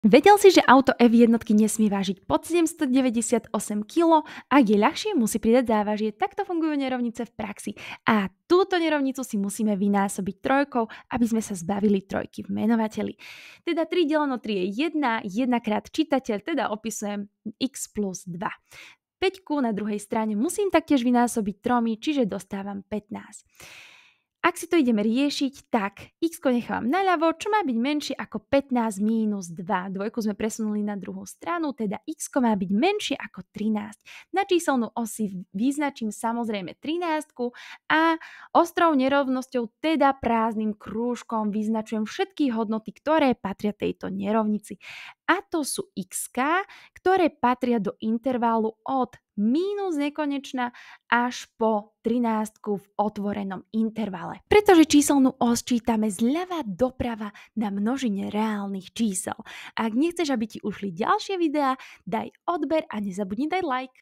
Vedel si, že auto F1 nesmie vážiť pod 798 kg? Ak je ľahšie, musí pridať závažie. Takto fungujú nerovnice v praxi. A túto nerovnicu si musíme vynásobiť trojkou, aby sme sa zbavili trojky v menovateli. Teda 3 deleno 3 je 1, 1 krát čitateľ, teda opisujem x plus 2. 5 na druhej strane musím taktiež vynásobiť 3, čiže dostávam 15. Ak si to ideme riešiť, tak x nechávam naľavo, čo má byť menšie ako 15 mínus 2. Dvojku sme presunuli na druhú stranu, teda x má byť menšie ako 13. Na číselnú os si vyznačím samozrejme 13 a ostrou nerovnosťou, teda prázdnym krúžkom, vyznačujem všetky hodnoty, ktoré patria tejto nerovnici. A to sú x, ktoré patria do intervalu od mínus nekonečna až po 13 v otvorenom intervale. Pretože číselnú os čítame zľava doprava na množine reálnych čísel. Ak nechceš, aby ti ušli ďalšie videá, daj odber a nezabudni dať like.